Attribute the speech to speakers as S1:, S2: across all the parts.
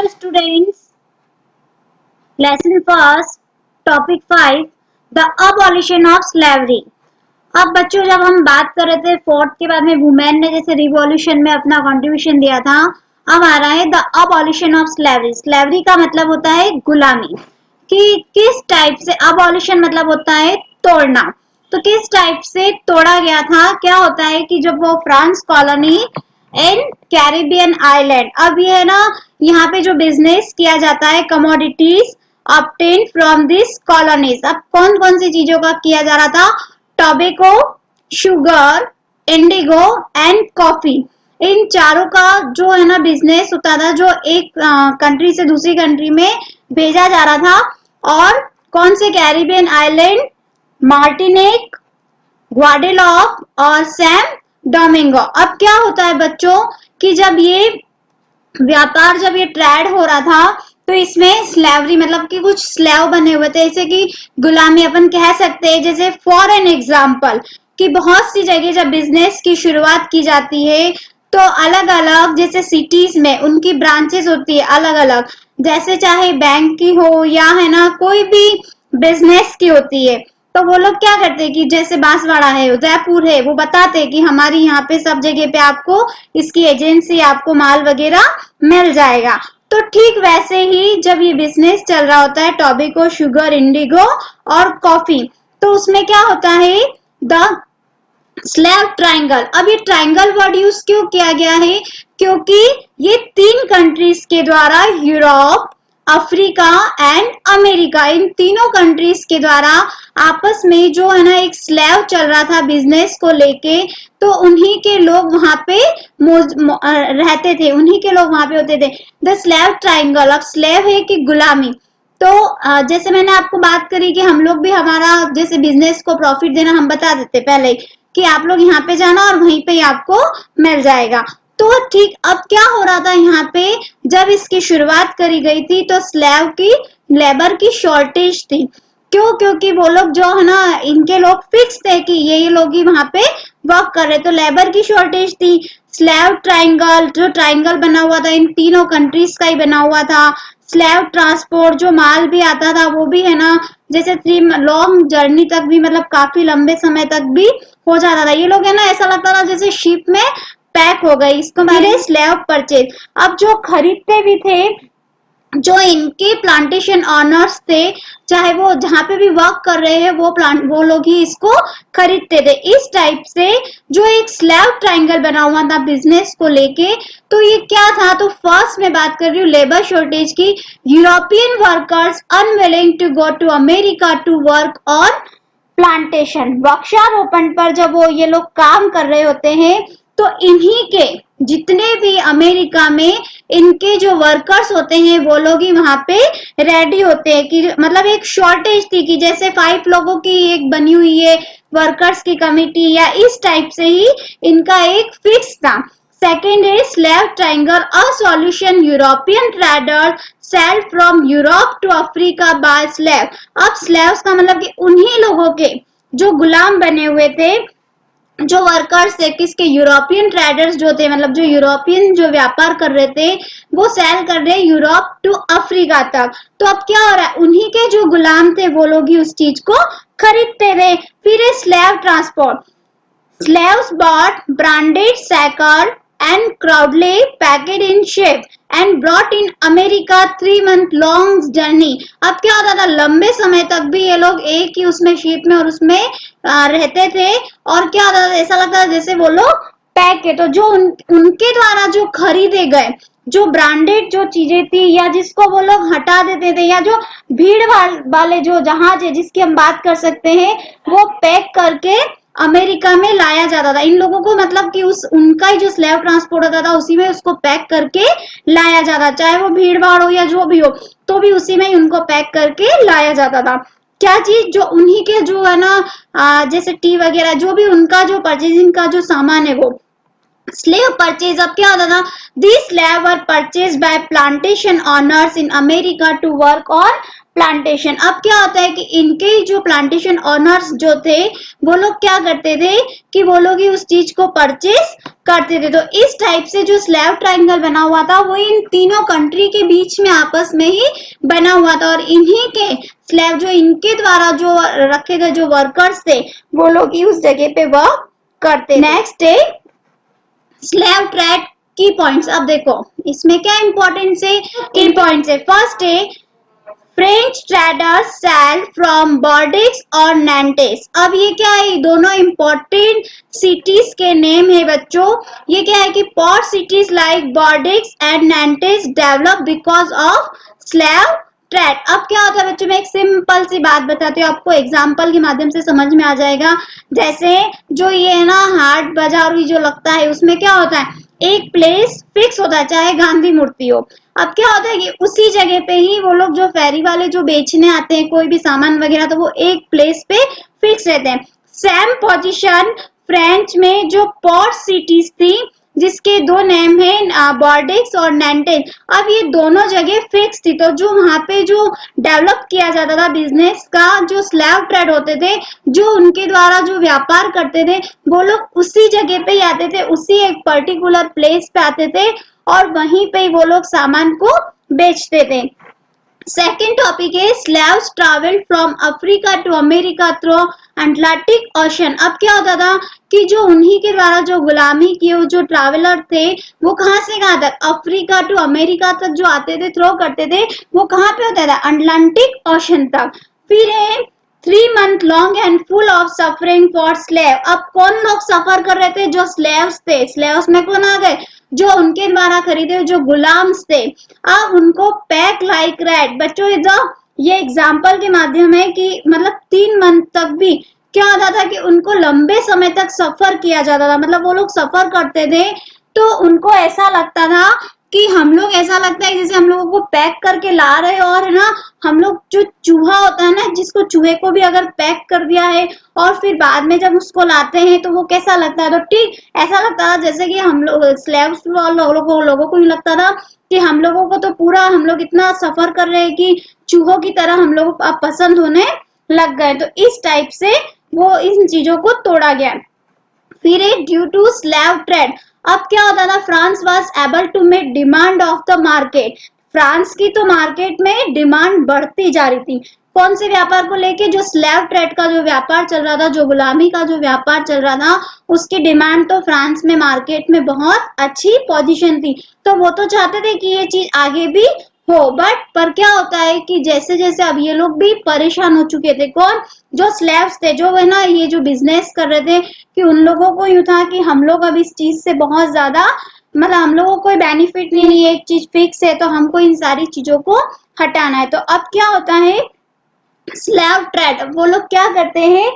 S1: Students, lesson first, topic 5, the abolition of slavery. अब बच्चों जब हम बात कर रहे थे फोर्थ के बाद में वुमेन ने जैसे रिवॉल्यूशन में अपना कंट्रीब्यूशन दिया था, अब आ रहा है the abolition of slavery. Slavery का मतलब होता है गुलामी. कि किस टाइप से अबॉलिशन मतलब होता है तोड़ना. तो किस टाइप से तोड़ा गया था, क्या होता है कि जब वो फ्रांस कॉलोनी इन कैरिबियन आइलैंड, अब ये है ना यहाँ पे जो बिजनेस किया जाता है commodities obtain from this colonies. अब कौन कौन सी चीजों का किया जा रहा था, tobacco, sugar, indigo and coffee. इन चारों का जो है ना बिजनेस होता था, जो एक कंट्री से दूसरी कंट्री में भेजा जा रहा था. और कौन से कैरिबियन आइलैंड, मार्टिनिक, ग्वाडेलॉप और सैन डोमिंगो. अब क्या होता है बच्चों कि जब ये व्यापार, जब ये ट्रेड हो रहा था, तो इसमें स्लेवरी मतलब कि कुछ स्लेव बने हुए थे, जैसे कि गुलामी अपन कह सकते हैं. जैसे फॉर एन एग्जाम्पल कि बहुत सी जगह जब बिजनेस की शुरुआत की जाती है तो अलग अलग जैसे सिटीज में उनकी ब्रांचेस होती है अलग अलग, जैसे चाहे बैंक की हो या है ना कोई भी बिजनेस की होती है. तो वो लोग क्या करते हैं कि जैसे बांसवाड़ा है, उदयपुर है, वो बताते हैं कि हमारी यहाँ पे सब जगह पे आपको इसकी एजेंसी, आपको माल वगैरह मिल जाएगा. तो ठीक वैसे ही जब ये बिजनेस चल रहा होता है टोबैको, शुगर, इंडिगो और कॉफी, तो उसमें क्या होता है द स्लेव ट्रायंगल. अब ये ट्रायंगल वर्ड यूज क्यों किया गया है, क्योंकि ये 3 कंट्रीज के द्वारा, यूरोप, अफ्रीका एंड अमेरिका, इन तीनों कंट्रीज के द्वारा आपस में जो है ना एक स्लेव चल रहा था बिजनेस को लेके, तो उन्हीं के लोग वहां पे रहते थे, उन्हीं के लोग वहां पे होते थे. The slave triangle. अब स्लेव है कि गुलामी. तो जैसे मैंने आपको बात करी कि हम लोग भी हमारा जैसे बिजनेस को प्रॉफिट देना हम बता देते पहले कि आप लोग यहाँ पे जाना और वहीं पे आपको मिल जाएगा. तो ठीक अब क्या हो रहा था यहाँ पे, जब इसकी शुरुआत करी गई थी तो स्लेव की लेबर की शॉर्टेज थी. क्यों, क्योंकि वो लोग जो है ना इनके लोग फिक्स थे कि ये लोग ही वहां पे वर्क कर रहे, तो लेबर की शॉर्टेज थी. स्लेव ट्रायंगल, जो ट्रायंगल बना हुआ था इन तीनों कंट्रीज का ही बना हुआ था. स्लेव ट्रांसपोर्ट, जो माल भी आता था वो भी है ना जैसे लॉन्ग जर्नी तक भी, मतलब काफी लंबे समय तक भी हो जाता था. ये लोग है ना ऐसा लगता था जैसे शिप में पैक हो गई. इसको मेरे स्लेव परचेज. अब जो खरीदते भी थे, जो इनके प्लांटेशन ऑनर्स थे, चाहे वो जहां पे भी वर्क कर रहे हैं वो लोग ही इसको खरीदते थे. इस टाइप से जो एक स्लेव ट्रायंगल बना हुआ था बिजनेस को लेके, तो ये क्या था, तो फर्स्ट में बात कर रही हूँ लेबर शॉर्टेज की. European workers unwilling to go to America to work on plantation. वृक्षारोपण पर जब वो ये लोग काम कर रहे होते हैं, तो इन्हीं के जितने भी अमेरिका में इनके जो वर्कर्स होते हैं वो लोग ही वहां पे रेडी होते हैं. कि मतलब एक शॉर्टेज थी कि जैसे 5 लोगों की एक बनी हुई है वर्कर्स की कमिटी, या इस टाइप से ही इनका एक फिक्स था. सेकेंड है slave triangle, a solution European trader sell from Europe to Africa buy slave. अब स्लेव्स का मतलब कि उन्हीं लोगों के जो गुलाम बने हुए थे, जो वर्कर्स थे, किसके, यूरोपियन ट्रेडर्स जो थे, मतलब जो यूरोपियन जो व्यापार कर रहे थे वो सेल कर रहे यूरोप टू अफ्रीका तक. तो अब क्या हो रहा है, उन्हीं के जो गुलाम थे वो लोग ही उस चीज को खरीदते थे. फिर slave transport. Slaves bought branded saccharine and crowdly packed in ships and brought in America 3-month long journey. अब क्या होता था, लंबे समय तक भी ये लोग एक ही उसमें शिप में और उसमें रहते थे, और क्या होता था, ऐसा लगता था जैसे वो लोग पैक है. तो जो उनके द्वारा जो खरीदे गए जो ब्रांडेड जो चीजें थी, या जिसको वो लोग हटा देते थे, या जो भीड़ वाले जो जहाज है जिसकी हम बात कर सकते हैं, वो पैक करके अमेरिका में लाया जाता था. इन लोगों को मतलब कि उनका ही जो स्लेव ट्रांसपोर्ट होता था उसी में उसको पैक करके लाया जाता, चाहे वो भीड़ भाड़ हो या जो भी हो, तो भी उसी में ही उनको पैक करके लाया जाता था. क्या चीज, जो उन्हीं के जो है ना जैसे टी वगैरह, जो भी उनका जो परचेजिंग का जो सामान है वो स्लेव परचेज. अब क्या होता था, these slave were purchased by plantation owners in America to work on plantation. अब क्या होता है कि इनके जो प्लांटेशन ऑनर्स जो थे वो लोग क्या करते थे कि वो लोग ही उस चीज को परचेस करते थे। तो इस टाइप से जो स्लैब ट्रायंगल बना हुआ था वो इन तीनों कंट्री के बीच में आपस में ही बना हुआ था, और इन्हीं के स्लैब जो इनके द्वारा जो रखे गए जो वर्कर्स थे वो लोग ही उस जगह पे वर्क करते। नेक्स्ट है स्लैब ट्रेड की पॉइंट्स। अब देखो इसमें क्या इंपॉर्टेंस है, की पॉइंट्स है। फर्स्ट है फ्रेंच ट्रेडर्स सेल फ्रॉम बॉर्डिक्स और नैंटेस। अब ये क्या है, दोनों इंपॉर्टेंट सिटीज के नेम है बच्चों। ये क्या है कि port cities like Bordeaux and Nantes develop because of slave trade. अब क्या होता है बच्चों, मैं एक सिंपल सी बात बताती हूँ आपको, एग्जाम्पल के माध्यम से समझ में आ जाएगा। जैसे जो ये है ना हाट बाजार जो लगता है उसमें क्या होता है, एक प्लेस फिक्स होता है, चाहे गांधी मूर्ति हो। अब क्या होता है कि उसी जगह पे ही वो लोग जो फेरी वाले जो बेचने आते हैं कोई भी सामान वगैरह, तो वो एक प्लेस पे फिक्स रहते हैं। सेम पोजीशन फ्रेंच में जो पोर्ट सिटीज थी जिसके दो नेम है बॉर्डिक्स और नैंटेस। अब ये दोनों जगह फिक्स थी, तो जो वहां पे जो डेवलप किया जाता था बिजनेस का, जो स्लैब ट्रेड होते थे, जो उनके द्वारा जो व्यापार करते थे, वो लोग उसी जगह पे ही आते थे, उसी एक पर्टिकुलर प्लेस पे आते थे और वहीं पे वो लोग सामान को बेचते थे। सेकेंड टॉपिक है slaves travel from Africa to America through Atlantic Ocean. अब क्या होता था कि जो उन्हीं के द्वारा जो गुलामी किए जो ट्रैवलर थे वो कहाँ से कहाँ तक, अफ्रीका टू अमेरिका तक जो आते थे, थ्रो करते थे, वो कहाँ पे होता था, अटलांटिक ओशन तक। फिर है 3 month long and full of suffering for slave। अब कौन लोग सफर कर रहे थे, जो स्लेव्स थे। स्लेव्स में कौन आ गए, जो उनके द्वारा खरीदे जो गुलाम्स थे। अब उनको पैक लाइक रैट। बच्चों ये एग्जाम्पल के माध्यम है कि मतलब 3 मंथ तक भी क्या होता था कि उनको लंबे समय तक सफर किया जाता था। मतलब वो लोग सफर करते थे तो उनको ऐसा लगता था कि हम लोग, ऐसा लगता है जैसे हम लोगों को पैक करके ला रहे हो, और है ना हम लोग जो चूहा होता है ना, जिसको चूहे को भी अगर पैक कर दिया है और फिर बाद में जब उसको लाते हैं तो वो कैसा लगता है, तो ठीक ऐसा लगता था जैसे कि हम लोग स्लेव्स लोगों को ही लगता था कि हम लोगों को तो पूरा हम लोग इतना सफर कर रहे हैं कि चूहों की तरह हम लोग अब पसंद होने लग गए। तो इस टाइप से वो इन चीजों को तोड़ा गया। फिर ड्यू टू स्लैव ट्रेड। अब क्या होता था, France was able to make demand of the market. France की तो मार्केट में डिमांड बढ़ती जा रही थी। कौन से व्यापार को लेके, जो स्लैव ट्रेड का जो व्यापार चल रहा था, जो गुलामी का जो व्यापार चल रहा था, उसकी डिमांड तो फ्रांस में मार्केट में बहुत अच्छी पोजीशन थी। तो वो तो चाहते थे कि ये चीज आगे भी हो, बट पर क्या होता है कि जैसे जैसे अब ये लोग भी परेशान हो चुके थे। कौन, जो स्लेव्स थे, जो है ना ये जो बिजनेस कर रहे थे, कि उन लोगों को यूं था कि हम लोग अब इस चीज से बहुत ज्यादा, मतलब हम लोगों को कोई बेनिफिट नहीं है, एक चीज फिक्स है तो हमको इन सारी चीजों को हटाना है। तो अब क्या होता है, स्लैव ट्रेड, वो लोग क्या करते हैं,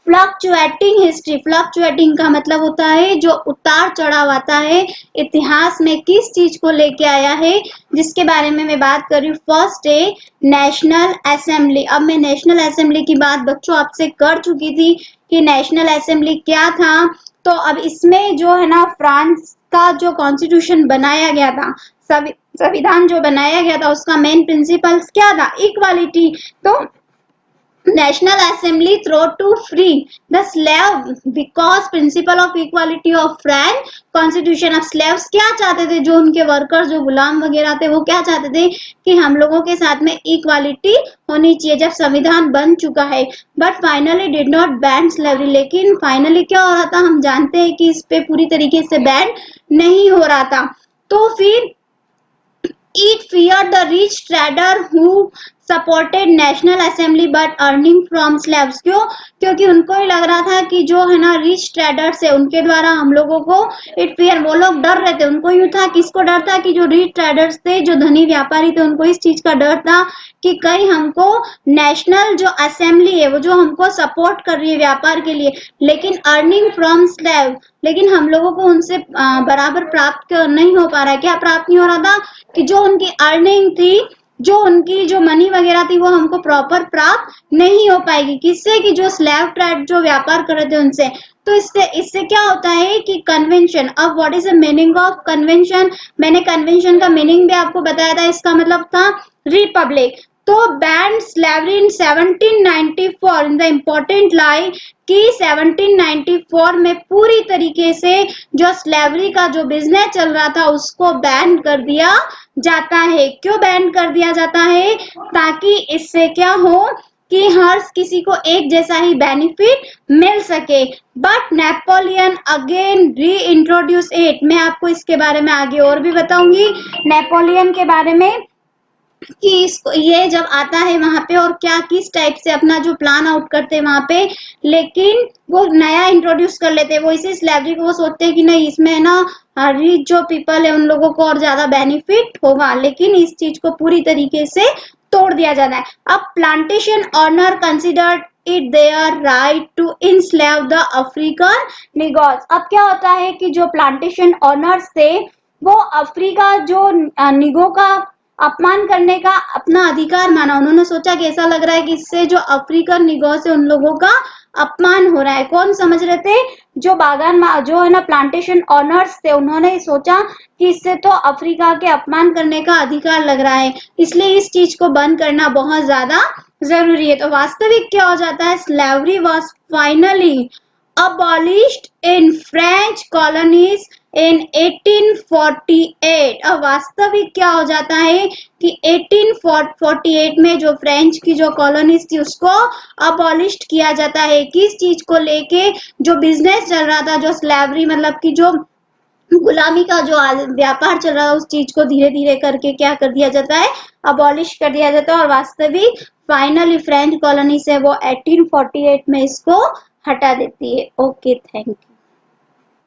S1: फ्लक्चुएटिंग हिस्ट्री। फ्लक्चुएटिंग का मतलब होता है जो उतार चढ़ाव आता है इतिहास में, किस चीज को लेके आया है, जिसके बारे में मैं बात कर रही हूँ। फर्स्ट है नेशनल असेंबली। अब मैं नेशनल असेंबली की बात बच्चों आपसे कर चुकी थी कि नेशनल असेंबली क्या था। तो अब इसमें जो है ना फ्रांस का जो कॉन्स्टिट्यूशन बनाया गया था, संविधान जो बनाया गया था, उसका मेन प्रिंसिपल क्या था, इक्वालिटी। तो National Assembly through to free the slave because principle of equality of French Constitution। अब स्लेव्स क्या चाहते थे, जो उनके वर्कर जो गुलाम वगैरह थे, वो क्या चाहते थे कि हम लोगों के साथ में इक्वालिटी होनी चाहिए जब संविधान बन चुका है। But finally did not ban slavery. लेकिन फाइनली क्या हो रहा था, हम जानते हैं कि इस पे पूरी तरीके से बैन नहीं हो रहा था। तो फिर it feared the rich trader who supported national assembly but earning from slaves। क्यों, क्योंकि उनको ही लग रहा था कि जो है ना रिच ट्रेडर्स है उनके द्वारा हम लोगों को इट फियर, वो लोग डर रहे थे। उनको यूं था, किसको डर था, कि जो रिच ट्रेडर्स थे, जो धनी व्यापारी थे, उनको इस चीज का डर था कि कहीं हमको नेशनल जो असेंबली है वो जो हमको सपोर्ट कर रही है व्यापार के लिए, लेकिन अर्निंग फ्रॉम स्लेव, लेकिन हम लोगों को उनसे बराबर प्राप्त नहीं हो पा रहा है। क्या प्राप्त नहीं हो रहा था, कि जो उनकी अर्निंग थी, जो उनकी जो मनी वगैरह थी, वो हमको प्रॉपर प्राप्त नहीं हो पाएगी। किससे, कि जो स्लैव ट्रेड जो व्यापार कर रहे थे उनसे। तो इससे क्या होता है कि कन्वेंशन। अब what is the meaning of convention, मैंने कन्वेंशन का मीनिंग भी आपको बताया था। इसका मतलब था रिपब्लिक। तो banned slavery in 1794 in the important lie कि 1794 में पूरी तरीके से जो स्लेवरी का जो बिजनेस चल रहा था उसको बैन कर दिया जाता है। क्यों बैन कर दिया जाता है? ताकि इससे क्या हो कि हर किसी को एक जैसा ही बेनिफिट मिल सके। बट नेपोलियन अगेन री इंट्रोड्यूस इट। मैं आपको इसके बारे में आगे और भी बताऊंगी नेपोलियन के बारे में कि इसको ये जब आता है वहां पे और क्या किस टाइप से अपना जो प्लान आउट करते हैं वहां पे, लेकिन वो नया इंट्रोड्यूस कर लेते हैं। वो इसी स्लेवरी को वो सोचते हैं कि नहीं इसमें ना रिच जो पीपल है उन लोगों को और ज्यादा बेनिफिट होगा, लेकिन इस चीज को पूरी तरीके से तोड़ दिया जाता है। अब plantation owner considered it their right to enslave the African negroes. अब क्या होता है कि जो प्लांटेशन ऑनर्स थे वो अफ्रीका जो निगो का अपमान करने का अपना अधिकार माना। उन्होंने सोचा कि ऐसा लग रहा है कि इससे जो अफ्रीकन निगोह से उन लोगों का अपमान हो रहा है। कौन समझ रहे थे? जो बागान जो है ना प्लांटेशन ऑनर्स थे, उन्होंने सोचा कि इससे तो अफ्रीका के अपमान करने का अधिकार लग रहा है, इसलिए इस चीज को बंद करना बहुत ज्यादा जरूरी है। तो वास्तविक क्या हो जाता है? Slavery was finally abolished in French colonies in 1848। अब वास्तविक क्या हो जाता है कि 1848 में जो फ्रेंच की जो कॉलोनीज थी उसको अबॉलिश्ड किया जाता है। किस चीज को लेके? जो बिजनेस चल रहा था, जो स्लेवरी मतलब कि जो गुलामी का जो व्यापार चल रहा है उस चीज को धीरे धीरे करके क्या कर दिया जाता है? अबॉलिश कर दिया जाता है। और वास्तविक फाइनली फ्रेंच कॉलोनी से वो 1848 में इसको हटा देती है। Okay, thank you.